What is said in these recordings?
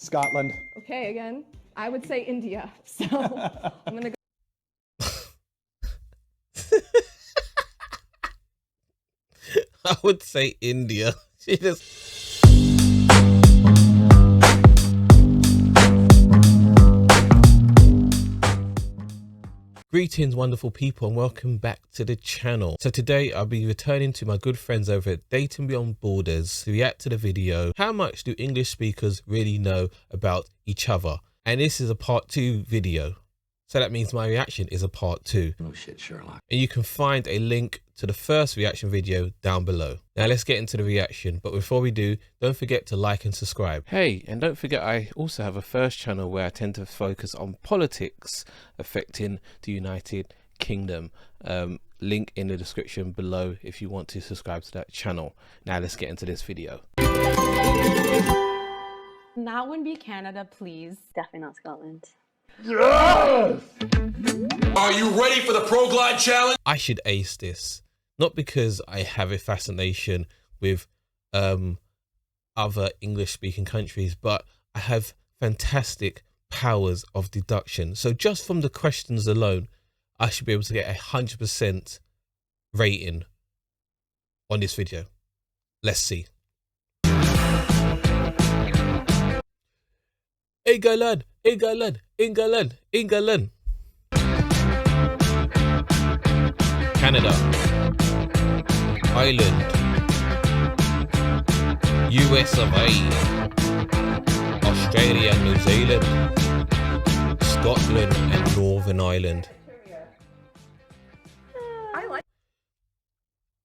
Scotland. Okay, again, I would say India. So I'm gonna go. I would say India. She just... Greetings, wonderful people, and welcome back to the channel. So today I'll be returning to my good friends over at Dating Beyond Borders to react to the video, how much do English speakers really know about each other? And this is a part 2 video. So that means my reaction is a part 2. Oh shit, Sherlock. And you can find a link to the first reaction video down below. Now let's get into the reaction, but before we do, don't forget to like and subscribe. Hey, and don't forget I also have a first channel where I tend to focus on politics affecting the United Kingdom. Link in the description below if you want to subscribe to that channel. Now let's get into this video. That would be Canada, please. Definitely not Scotland. Yes! Are you ready for the Pro Glide Challenge? I should ace this, not because I have a fascination with other English speaking countries, but I have fantastic powers of deduction. So just from the questions alone, I should be able to get 100% rating on this video. Let's see. England, England, England, England. Canada, Ireland, US of A, Australia and New Zealand, Scotland and Northern Ireland.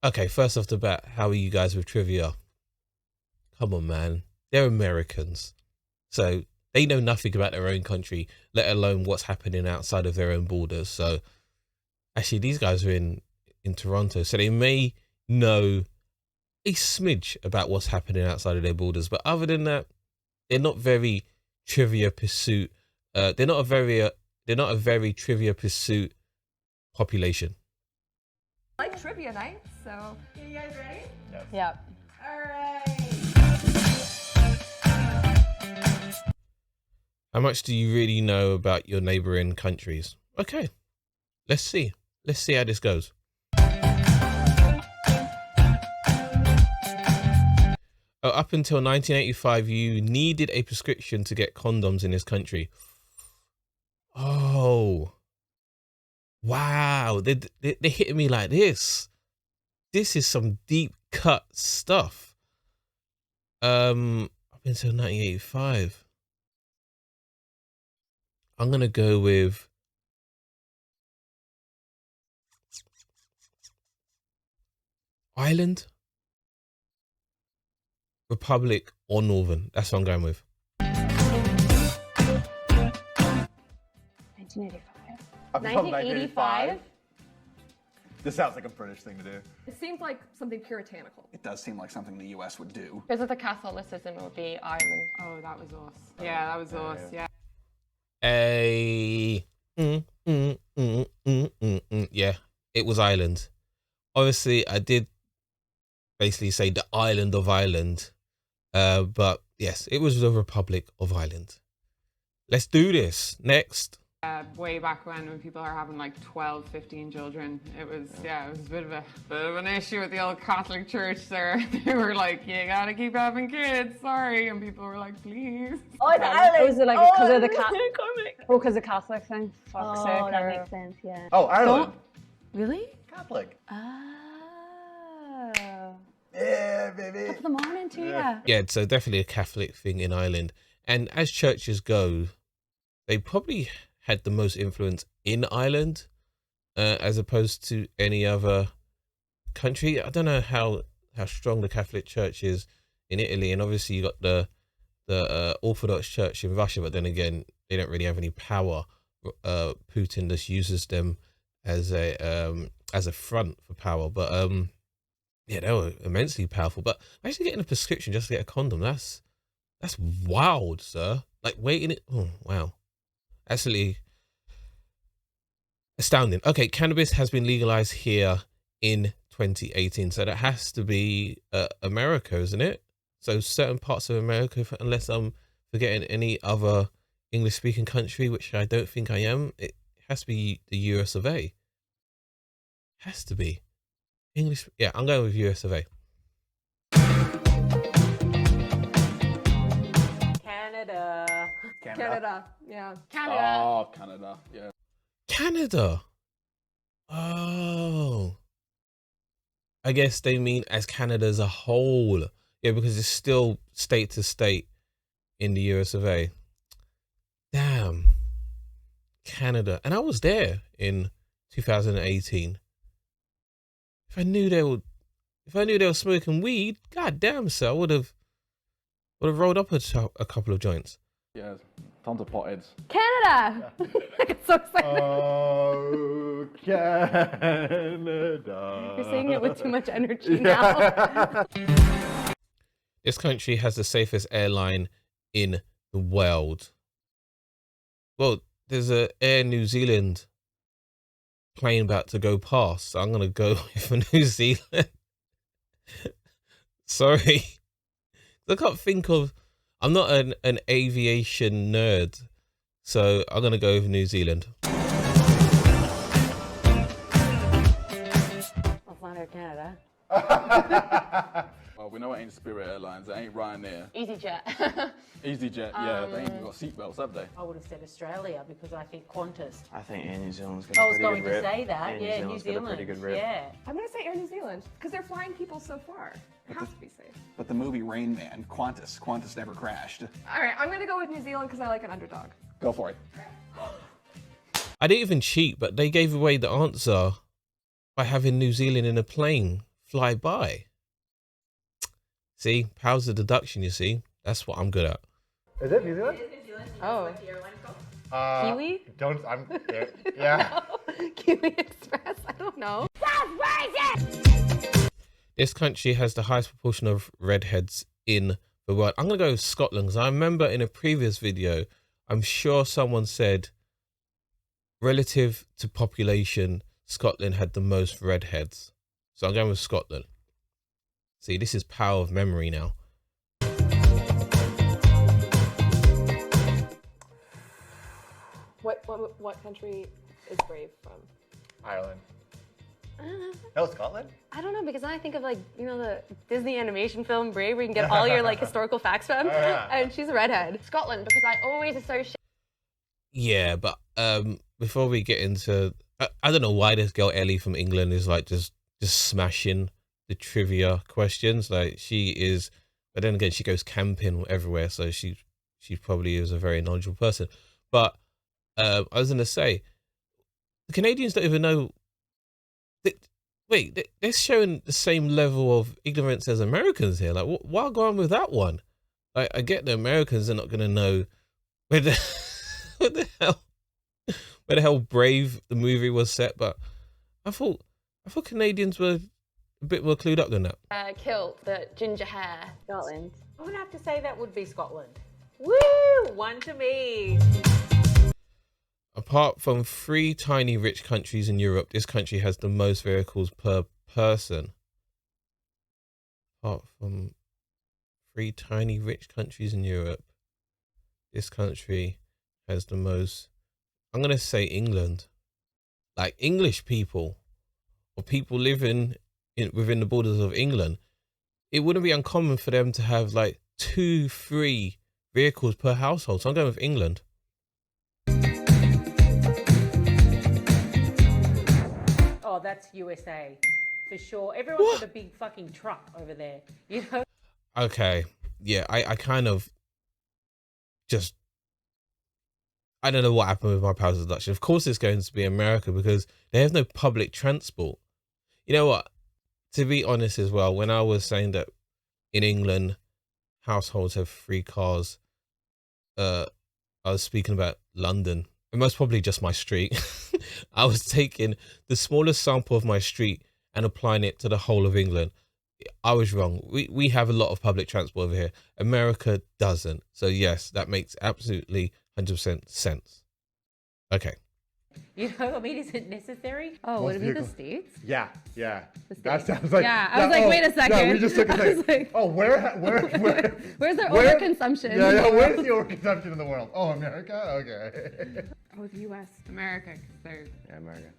Okay, first off the bat, how are you guys with trivia? Come on, man. They're Americans. So they know nothing about their own country, let alone what's happening outside of their own borders. So actually, these guys are in Toronto, so they may know a smidge about what's happening outside of their borders. But other than that, they're not very trivia pursuit. They're not a very trivia pursuit population. Like trivia night, so are you guys ready? Yes. Yep. All right. How much do you really know about your neighboring countries? Okay, let's see. Let's see how this goes. Up until 1985, you needed a prescription to get condoms in this country. Oh, wow. They're hitting me like this. This is some deep cut stuff. Up until 1985. I'm going to go with Ireland, Republic, or Northern. That's what I'm going with. 1985. I'm from 1985? This sounds like a British thing to do. It seems like something puritanical. It does seem like something the US would do. Because of the Catholicism, it would be Ireland. Oh, that was us. Yeah, that was us. Yeah. Yeah, it was Ireland. Obviously, I did basically say the island of Ireland, but yes, it was the Republic of Ireland. Let's do this. Next. Way back when people are having like 12, 15 children, it was it was a bit of an issue with the old Catholic Church there. They were like, you gotta keep having kids, sorry, and people were like, please. Oh, it's Ireland. Was it like because of the because of Catholic thing? Fuck's sake. Oh, that makes sense, yeah. Oh, Ireland. Really? Catholic. Oh. Yeah, baby. Top of the morning to you. Yeah, so definitely a Catholic thing in Ireland. And as churches go, they probably had the most influence in Ireland as opposed to any other country. I don't know how strong the Catholic Church is in Italy, and obviously you got the Orthodox Church in Russia, but then again they don't really have any power. Putin just uses them as a front for power, but yeah, they were immensely powerful. But actually getting a prescription just to get a condom, that's wild, sir. Like waiting it. Oh wow. Absolutely astounding. Okay, cannabis has been legalized here in 2018, so that has to be America, isn't it? So certain parts of America, unless I'm forgetting any other English speaking country, which I don't think I am, it has to be the US of A. Has to be. English. Yeah, I'm going with US of A. Canada. Canada. Yeah. Canada. Oh, Canada. Yeah. Canada. Oh. I guess they mean as Canada as a whole. Yeah, because it's still state to state in the US of A. Damn. Canada. And I was there in 2018. If I knew they were smoking weed, god damn, so I would have rolled up a couple of joints. Yeah. Tons of potheads. Canada. I got so excited. Oh, Canada. You're saying it with too much energy now. This country has the safest airline in the world. Well, there's a Air New Zealand plane about to go past, so I'm gonna go for New Zealand. Sorry, I can't think of. I'm not an aviation nerd, so I'm gonna go with New Zealand. I'll fly to Canada. Well, we know it ain't Spirit Airlines. It ain't Ryanair. EasyJet. EasyJet. Yeah, they ain't even got seatbelts, have they? I would have said Australia because I think Qantas. I think Air New Zealand's got I a was pretty going good to rep. say that. Air Yeah, New Zealand's got a Zealand. pretty good rep. Yeah. I'm gonna say Air New Zealand because they're flying people so far. It has to be safe. But the movie Rain Man, Qantas never crashed. All right, I'm gonna go with New Zealand because I like an underdog. Go for it. I didn't even cheat, but they gave away the answer by having New Zealand in a plane fly by. See, powers of deduction, you see. That's what I'm good at. Is it New Zealand? Oh. Kiwi? Don't. Yeah. Kiwi Express? I don't know. This country has the highest proportion of redheads in the world. I'm going to go with Scotland because I remember in a previous video, I'm sure someone said relative to population, Scotland had the most redheads. So I'm going with Scotland. See, this is power of memory now. What country is Brave from? Ireland. I don't know. No, Scotland? I don't know because then I think of like, you know, the Disney animation film Brave where you can get all your like historical facts from. Oh, yeah. And she's a redhead. Scotland, because I always associate. Yeah, but before we get into, I don't know why this girl Ellie from England is like just smashing the trivia questions. Like she is, but then again she goes camping everywhere, so she probably is a very knowledgeable person. But I was gonna say, the Canadians don't even know. Wait, they're showing the same level of ignorance as Americans here. Like, why go on with that one? Like, I get the Americans are not gonna know where the where the hell Brave the movie was set, but I thought Canadians were a bit more clued up than that. Kilt, the ginger hair. Scotland. I would have to say that would be Scotland. Woo! One to me. Apart from 3 tiny rich countries in Europe, this country has the most vehicles per person. Apart from 3 tiny rich countries in Europe, this country has the most. I'm going to say England. Like English people or people living within the borders of England, it wouldn't be uncommon for them to have like 2-3 vehicles per household. So I'm going with England. Oh, that's USA. For sure. Everyone's got a big fucking truck over there. You know? Okay. Yeah, I kind of just, I don't know what happened with my powers of deduction. Of course it's going to be America because they have no public transport. You know what? To be honest as well, when I was saying that in England, households have 3 cars, I was speaking about London. And most probably just my street. I was taking the smallest sample of my street and applying it to the whole of England. I was wrong. We have a lot of public transport over here. America doesn't. So yes, that makes absolutely 100% sense. Okay. You know, I mean, is it necessary? Oh, would it be the vehicle- States? Yeah, yeah. The That States. sounds like. Yeah, I was like, wait a Yeah, we second. just took a I was second. like- Oh, where? Where's their where- overconsumption? Yeah, yeah. Where's the overconsumption in the world? Oh, America. Okay. Oh, the US, America, because they're, Yeah, America.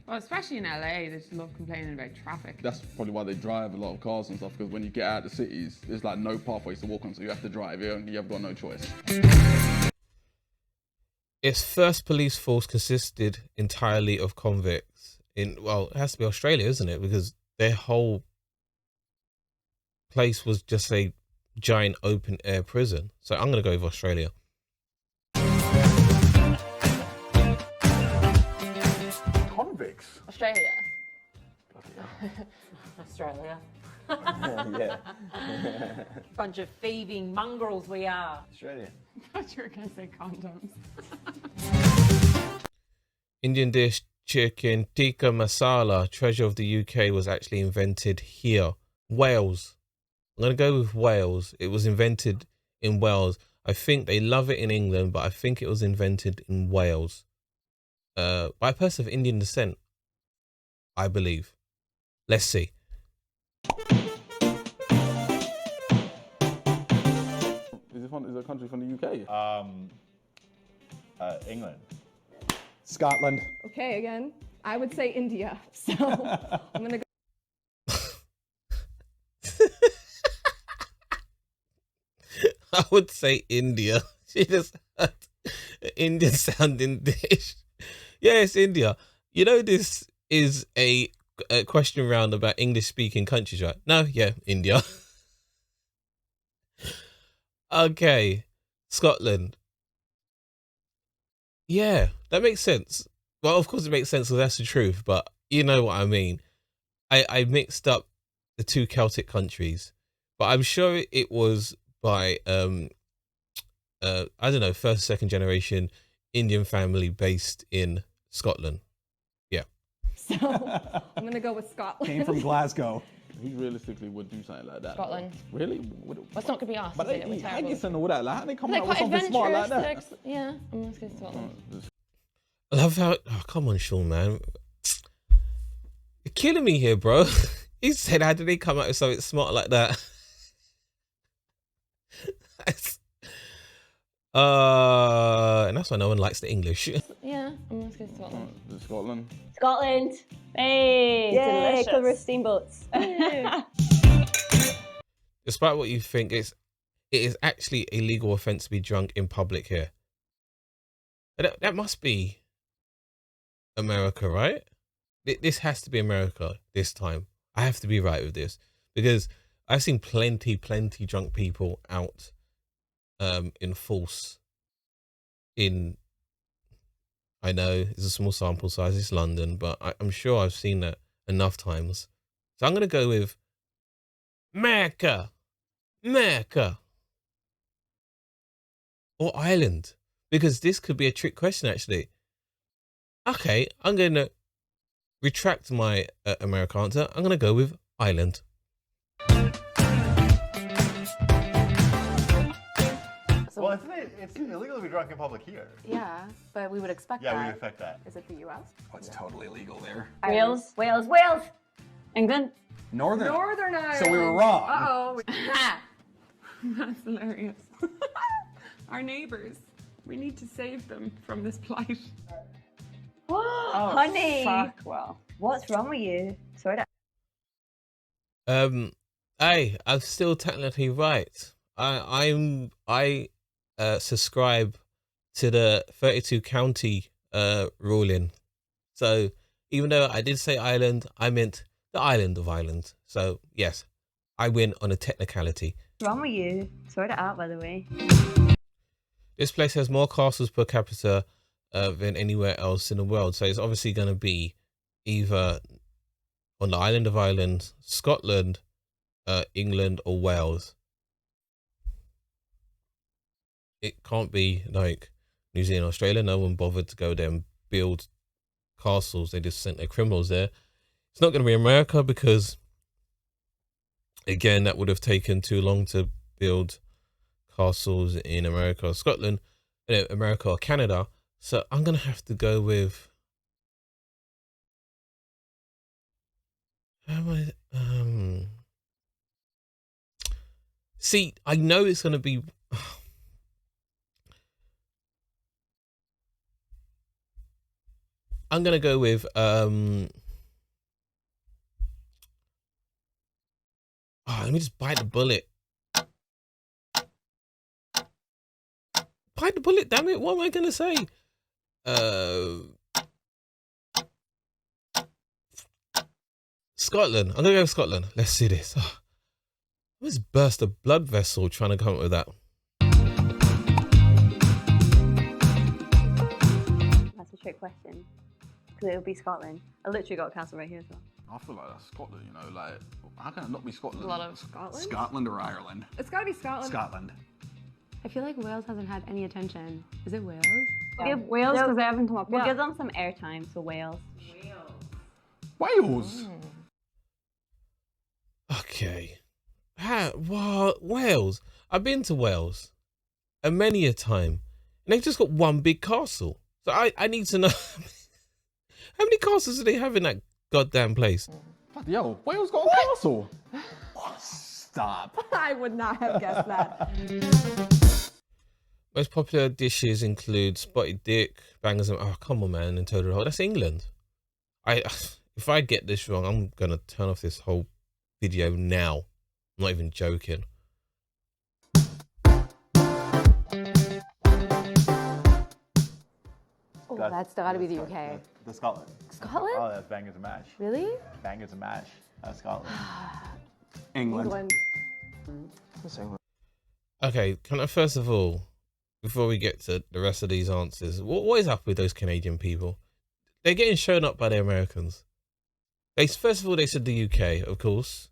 well, especially in LA, they just love complaining about traffic. That's probably why they drive a lot of cars and stuff, because when you get out of the cities, there's like no pathways to walk on, so you have to drive. You've got no choice. Its first police force consisted entirely of convicts. Well, it has to be Australia, isn't it? Because their whole place was just a giant open air prison. So I'm going to go with Australia. Convicts. Australia. Australia. Yeah. Bunch of thieving mongrels we are. Australia. I thought you were going to say condoms. Indian dish chicken tikka masala, treasure of the UK, was actually invented here. Wales. I'm going to go with Wales. It was invented in Wales. I think they love it in England, but I think it was invented in Wales. By a person of Indian descent, I believe. Let's see. Is it a country from the UK? England. Scotland. Okay, again, I would say India. So I'm gonna go. I would say India. She just had an Indian sounding dish. Yeah, it's India. You know, this is a question round about English speaking countries, right? No, yeah, India. Okay, Scotland. Yeah, that makes sense. Well, of course it makes sense because that's the truth, but you know what I mean. I mixed up the two Celtic countries, but I'm sure it was by I don't know, first, second generation Indian family based in Scotland. Yeah. So I'm gonna go with Scotland. Came from Glasgow. He realistically would do something like that. Scotland. Really? Well, it's not gonna be us. But is it? We're how terrible. you saying all that? Like, how they come They're out with quite something smart like adventurous. that? Yeah, I'm gonna go Scotland. I love how, oh, come on, Sean, man. You're killing me here, bro. He said, how did they come out with something smart like that? And that's why no one likes the English. Yeah, I'm gonna go Scotland. Scotland. Scotland. Hey, Yay, delicious. Cover steamboats. Despite what you think, it is actually a legal offense to be drunk in public here. That must be America, right? This has to be America this time. I have to be right with this because I've seen plenty drunk people out in force I know it's a small sample size, it's London, but I'm sure I've seen that enough times. So I'm going to go with America. Or Ireland. Because this could be a trick question, actually. Okay, I'm going to retract my America answer. I'm going to go with Ireland. Well, it's illegal to be drunk in public here. Yeah, but we would expect Yeah, that. we affect that. Is it the U.S.? Oh, it's totally illegal there. Wales. Wales. Wales. England. Northern. Northern Ireland. So we were wrong. Uh-oh. That's hilarious. Our neighbours. We need to save them from this plight. Oh, honey. Fuck, well. What's wrong with you? Sort of. Hey, I'm still technically right. I subscribe to the 32 county ruling. So even though I did say Ireland, I meant the island of Ireland. So yes, I win on a technicality. What's wrong with you? Sort it out, by the way. This place has more castles per capita than anywhere else in the world. So it's obviously going to be either on the island of Ireland, Scotland, England, or Wales. It can't be like New Zealand, Australia. No one bothered to go there and build castles. They just sent their criminals there. It's not going to be America because, again, that would have taken too long to build castles in America or Scotland, America or Canada. So I'm going to have to go with See, I know it's gonna be. I'm gonna go with let me just bite the bullet. Bite the bullet, damn it! What am I gonna say? Scotland. I'm gonna go with Scotland. Let's see this. Oh, I just burst a blood vessel trying to come up with that. That's a trick question. Because it'll be Scotland. I literally got a castle right here as well. I feel like that's Scotland, you know, like, how can it not be Scotland? A lot of Scotland? Scotland or Ireland? It's gotta be Scotland. Scotland. I feel like Wales hasn't had any attention. Is it Wales? Yeah. Give Wales because they haven't come up We'll yet. give them some airtime, so Wales. Wales. Okay. What? Wales. I've been to Wales many a time, and they've just got one big castle. So I need to know how many castles do they have in that goddamn place? Bloody hell, Wales got a castle. Stop. I would not have guessed that. Most popular dishes include spotted dick, bangers, and come on, man, and total hole. That's England. If I get this wrong, I'm gonna turn off this whole video now. I'm not even joking. Oh, that's gotta be the UK. The Scotland. Scotland? Oh, that's bangers and mash. Really? Bangers and mash. That's Scotland. England. Okay, can I first of all, before we get to the rest of these answers, what is up with those Canadian people? They're getting shown up by the Americans. First of all, they said the UK, of course,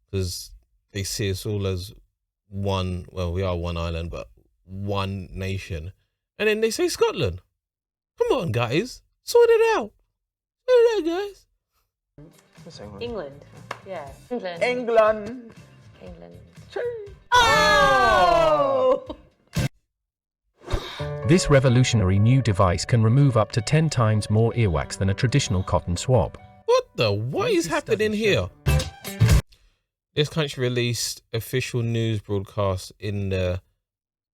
because they see us all as one. Well, we are one island, but one nation. And then they say Scotland. Come on, guys, sort it out. Sort it out, guys. England. Yeah. England. England. England. Oh! This revolutionary new device can remove up to 10 times more earwax than a traditional cotton swab. What is happening here? This country released official news broadcast in the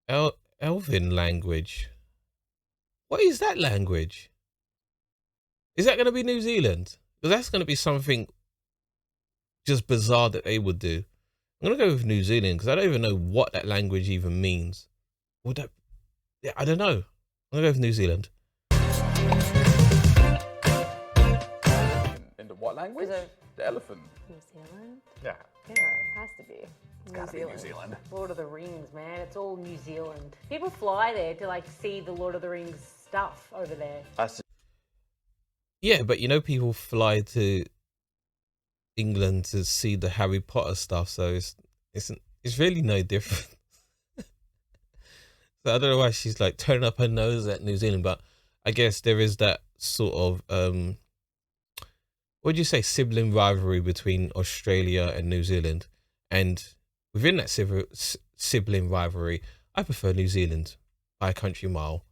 elven language. What is that language? Is that going to be New Zealand? Because that's going to be something just bizarre that they would do. I'm going to go with New Zealand because I don't even know what that language even means. Would that? Yeah, I don't know. I'm going to go with New Zealand. In the what language? The elephant. New Zealand? Yeah. Yeah, it has to be. Gotta be New Zealand. Lord of the Rings, man. It's all New Zealand. People fly there to like see the Lord of the Rings stuff over there. Yeah, but you know, people fly to England to see the Harry Potter stuff, so it's really no different. So I don't know why she's like turning up her nose at New Zealand, but I guess there is that sort of what would you say, sibling rivalry between Australia and New Zealand, and within that sibling rivalry, I prefer New Zealand by a country mile.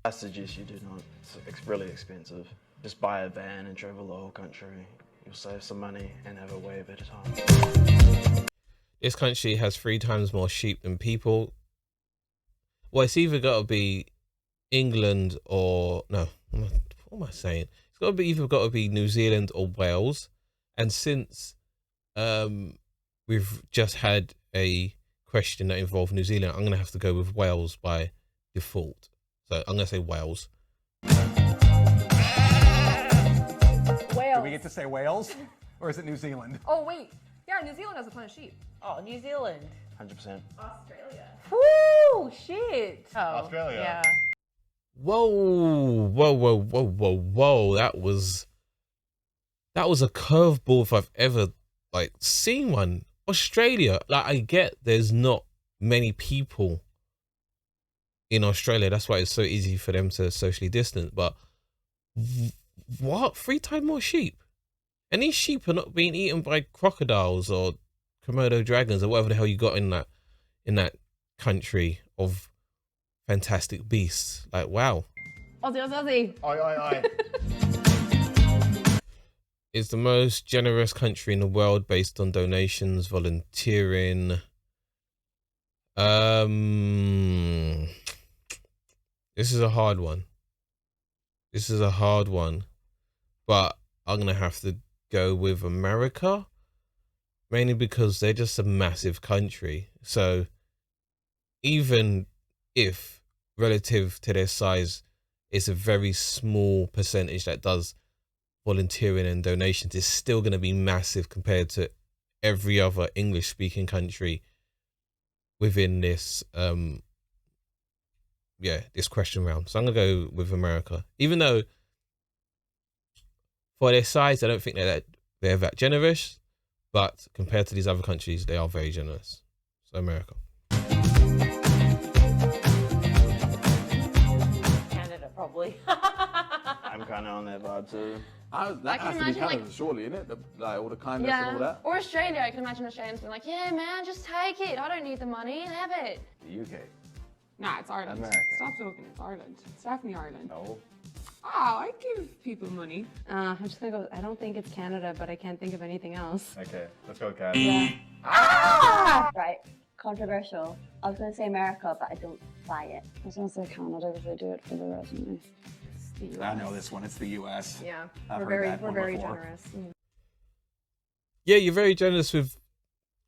I suggest you do not. It's really expensive. Just buy a van and travel the whole country. You'll save some money and have a way better time. This country has 3 times more sheep than people. Well, it's either got to be England or no. What am I saying? It's got to be either New Zealand or Wales. And since we've just had a question that involved New Zealand, I'm gonna have to go with Wales by default. So I'm gonna say Wales. Wales. Do we get to say Wales? Or is it New Zealand? Oh, wait. Yeah, New Zealand has a ton of sheep. Oh, New Zealand. 100%. Australia. Woo! Shit. Oh, Australia. Yeah. Whoa. That was a curveball if I've ever like seen one. Australia, like I get there's not many people in Australia. That's why it's so easy for them to socially distance. But what? 3 times more sheep? And these sheep are not being eaten by crocodiles or Komodo dragons or whatever the hell you got in that country of fantastic beasts. Like, wow. Aussie. Oi. is the most generous country in the world based on donations, volunteering. This is a hard one. But I'm gonna have to go with America, mainly because they're just a massive country. So even if relative to their size, it's a very small percentage that does volunteering and donations, it's still going to be massive compared to every other English speaking country within this this question round. So I'm gonna go with America, even though for their size I don't think they're that generous, but compared to these other countries they are very generous. So America. Canada, probably. I'm kind of on that vibe too. That has to be Canada, surely, isn't it? Like all the kindness and all that. Or Australia. I can imagine Australians being like, yeah, man, just take it. I don't need the money. Have it. The UK. Nah, it's Ireland. America. Stop joking, it's Ireland. It's definitely Ireland. No. Oh, I give people money. I'm just gonna go. I don't think it's Canada, but I can't think of anything else. Okay, let's go with Canada. Yeah. Right. Controversial. I was going to say America, but I don't buy it. I was gonna say Canada because they do it for the resume. I know this one. It's the US. Yeah, I've we're heard very that one before. generous. Yeah, you're very generous with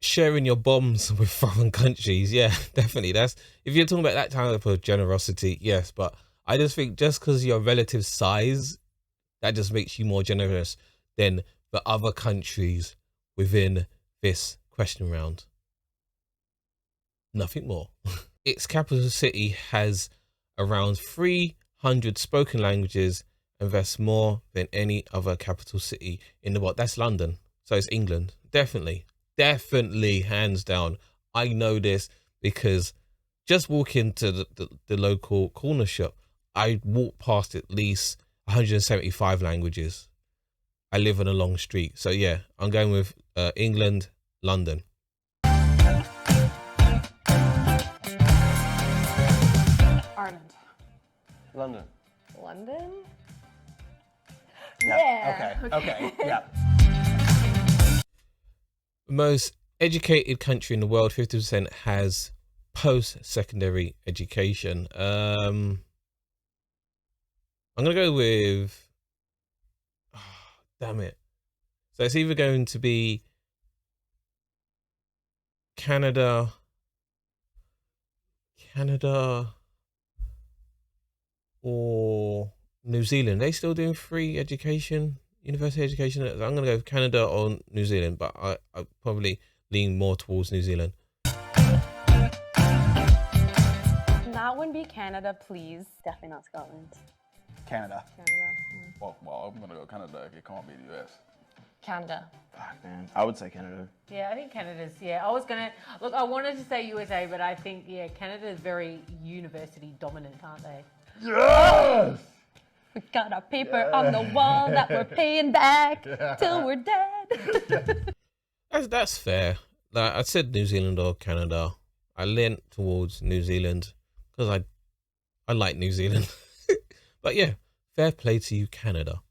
sharing your bombs with foreign countries. Yeah, definitely. That's if you're talking about that type of generosity, yes. But I just think just because your relative size, that just makes you more generous than the other countries within this question round. Nothing more. Its capital city has around 300 spoken languages and that's more than any other capital city in the world. That's London. So it's England. Definitely, hands down. I know this because just walking to the local corner shop, I walk past at least 175 languages. I live on a long street. So yeah, I'm going with England, London. Ireland. London. London? Yeah. Okay. Yeah. Most educated country in the world, 50% has post-secondary education. I'm gonna go with damn it. So it's either going to be Canada or New Zealand. They still doing free education, university education. I'm gonna go with Canada or New Zealand, but I probably lean more towards New Zealand. That would be Canada, please. Definitely not Scotland. Canada. Well, I'm gonna go Canada. It can't be the US. Canada. Fuck, man. I would say Canada. Yeah, I think Canada's, I was going to, look, I wanted to say USA, but I think, Canada is very university dominant, aren't they? Yes! We got our paper on the wall that we're paying back till we're dead. That's fair. Like I said, New Zealand or Canada. I leant towards New Zealand because I like New Zealand. But yeah, fair play to you, Canada.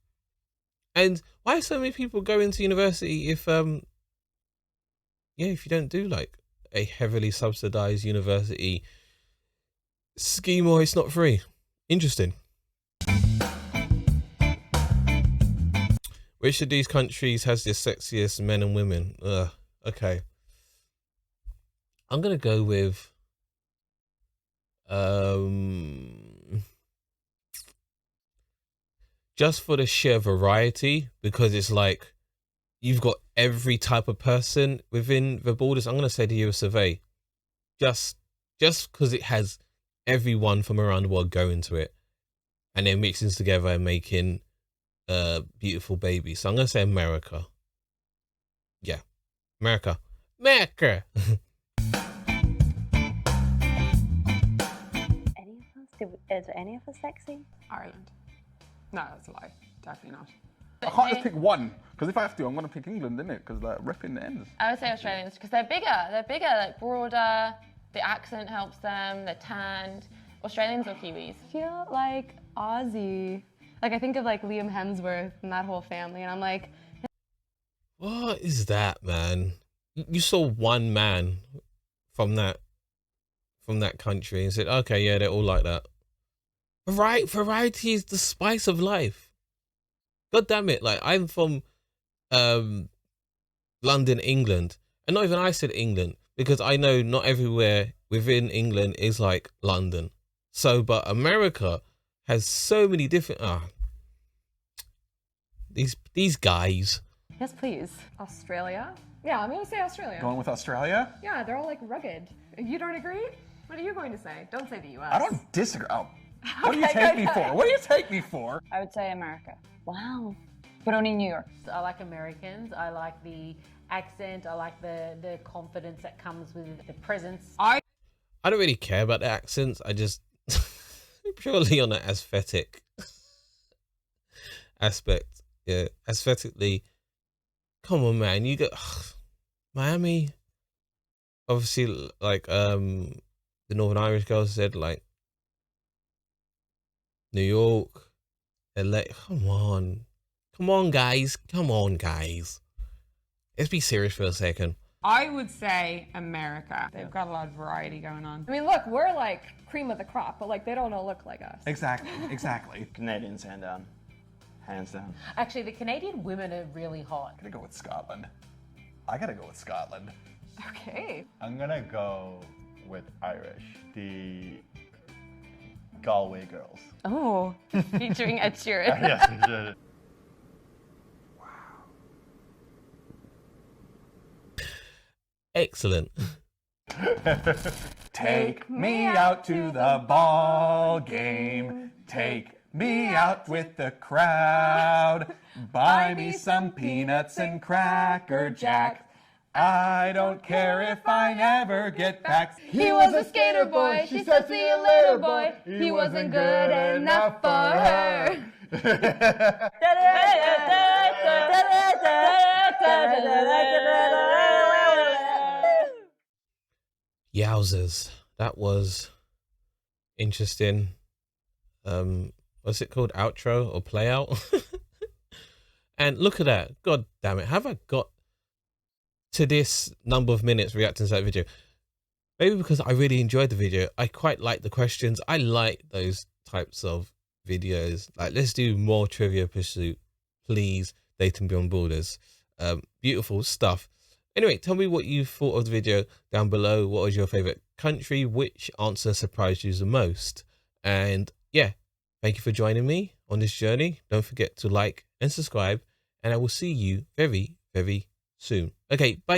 And why so many people go into university if if you don't do like a heavily subsidized university scheme or it's not free? Interesting. Which of these countries has the sexiest men and women? Okay. I'm gonna go with just for the sheer variety, because it's like you've got every type of person within the borders. I'm gonna say the US of A. Just because it has everyone from around the world going to it and they're mixing together and making beautiful babies. So I'm gonna say America. Yeah, America. Is any of us sexy? Ireland. No, that's a lie. Definitely not. I can't just pick one, because if I have to, I'm gonna pick England, innit? Because like repping the ends. I would say Australians because they're bigger. They're bigger, like broader. The accent helps them. They're tanned. Australians or Kiwis? I feel like Aussie. Like I think of like Liam Hemsworth and that whole family, and I'm like, What is that, man? You saw one man from that country and said, okay, yeah, they're all like that. Variety is the spice of life. God damn it. Like, I'm from London, England. And not even I said England, because I know not everywhere within England is like London. So, but America has so many different these guys. Yes, please. Australia. Yeah, I'm gonna say Australia. Going with Australia? Yeah, they're all like rugged. You don't agree? What are you going to say? Don't say the US. I don't disagree. Oh. What do you take me for? What do you take me for? I would say America. Wow. But only New York. I like Americans. I like the accent. I like the confidence that comes with the presence. I don't really care about the accents. I just purely on an aesthetic aspect. Yeah, aesthetically. Come on, man. You got Miami. Obviously, like the Northern Irish girls said, like New York, LA. Come on, guys. Come on, guys. Let's be serious for a second. I would say America. They've got a lot of variety going on. I mean, look, we're like cream of the crop, but like they don't all look like us. Exactly. Canadians, hand down. Hands down. Actually, the Canadian women are really hot. I'm gonna go with Scotland. I gotta go with Scotland. Okay. I'm gonna go with Irish. The Galway girls. Oh, featuring Ed Sheeran. Yes. Excellent. Take me out to the ball game. Take me out with the crowd. Buy me some peanuts and Cracker Jacks. I don't care if I never get back. He was a skater boy. She said, see you later, boy. He wasn't good enough for her. Yowzers. That was interesting. What's it called? Outro or play out? And look at that. God damn it. Have I got to this number of minutes reacting to that video? Maybe because I really enjoyed the video. I quite like the questions. I like those types of videos. Like, let's do more Trivia Pursuit, please. Dating Beyond Borders. Beautiful stuff. Anyway, tell me what you thought of the video down below. What was your favorite country? Which answer surprised you the most? And yeah, thank you for joining me on this journey. Don't forget to like and subscribe, and I will see you very, very soon. Okay, bye.